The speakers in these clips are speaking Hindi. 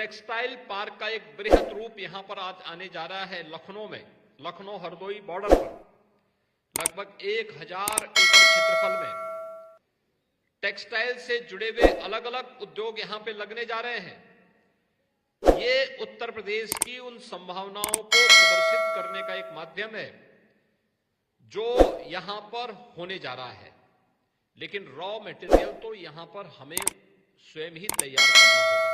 टेक्सटाइल पार्क का एक बृहद रूप यहां पर आज आने जा रहा है लखनऊ में, लखनऊ हरदोई बॉर्डर पर लगभग 1000 एकड़ क्षेत्रफल में टेक्सटाइल से जुड़े हुए अलग अलग उद्योग यहां पे लगने जा रहे हैं। ये उत्तर प्रदेश की उन संभावनाओं को प्रदर्शित करने का एक माध्यम है जो यहां पर होने जा रहा है, लेकिन रॉ मटेरियल तो यहां पर हमें स्वयं ही तैयार करना होगा।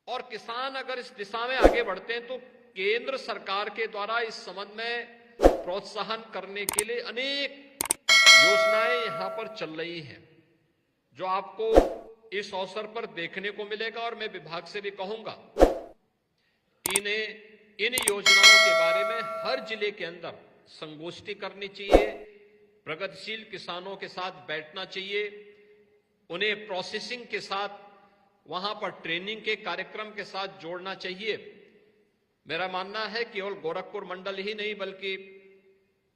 और किसान अगर इस दिशा में आगे बढ़ते हैं तो केंद्र सरकार के द्वारा इस संबंध में प्रोत्साहन करने के लिए अनेक योजनाएं यहां पर चल रही हैं, जो आपको इस अवसर पर देखने को मिलेगा। और मैं विभाग से भी कहूंगा कि इन योजनाओं के बारे में हर जिले के अंदर संगोष्ठी करनी चाहिए, प्रगतिशील किसानों के साथ बैठना चाहिए, उन्हें प्रोसेसिंग के साथ वहां पर ट्रेनिंग के कार्यक्रम के साथ जोड़ना चाहिए। मेरा मानना है केवल गोरखपुर मंडल ही नहीं बल्कि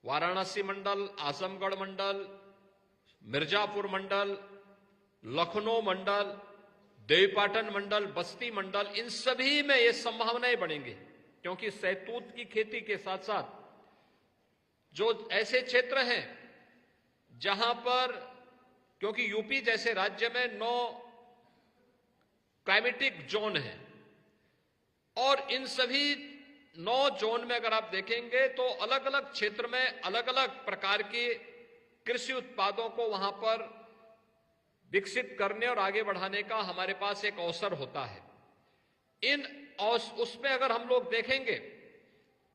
वाराणसी मंडल, आजमगढ़ मंडल, मिर्जापुर मंडल, लखनऊ मंडल, देवीपाटन मंडल, बस्ती मंडल, इन सभी में ये संभावनाएं बढ़ेंगी, क्योंकि शहतूत की खेती के साथ साथ जो ऐसे क्षेत्र हैं जहां पर, क्योंकि यूपी जैसे राज्य में 9 क्लाइमेटिक जोन है और इन सभी 9 जोन में अगर आप देखेंगे तो अलग अलग क्षेत्र में अलग अलग प्रकार के कृषि उत्पादों को वहां पर विकसित करने और आगे बढ़ाने का हमारे पास एक अवसर होता है। उसमें अगर हम लोग देखेंगे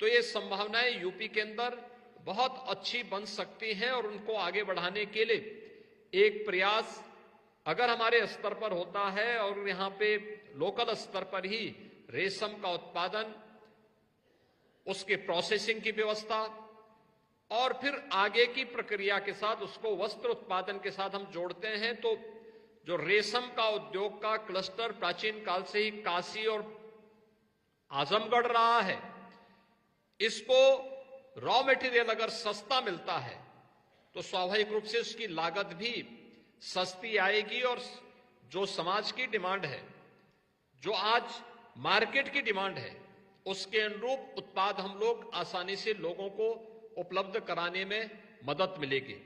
तो ये संभावनाएं यूपी के अंदर बहुत अच्छी बन सकती हैं और उनको आगे बढ़ाने के लिए एक प्रयास अगर हमारे स्तर पर होता है और यहां पे लोकल स्तर पर ही रेशम का उत्पादन, उसके प्रोसेसिंग की व्यवस्था और फिर आगे की प्रक्रिया के साथ उसको वस्त्र उत्पादन के साथ हम जोड़ते हैं, तो जो रेशम का उद्योग का क्लस्टर प्राचीन काल से ही काशी और आजमगढ़ रहा है, इसको रॉ मटेरियल अगर सस्ता मिलता है तो स्वाभाविक रूप से उसकी लागत भी सस्ती आएगी और जो समाज की डिमांड है, जो आज मार्केट की डिमांड है, उसके अनुरूप उत्पाद हम लोग आसानी से लोगों को उपलब्ध कराने में मदद मिलेगी।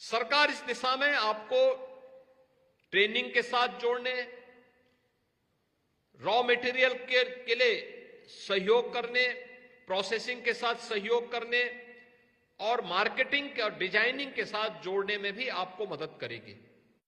सरकार इस दिशा में आपको ट्रेनिंग के साथ जोड़ने, रॉ मटेरियल के लिए सहयोग करने, प्रोसेसिंग के साथ सहयोग करने और मार्केटिंग और डिजाइनिंग के साथ जोड़ने में भी आपको मदद करेगी।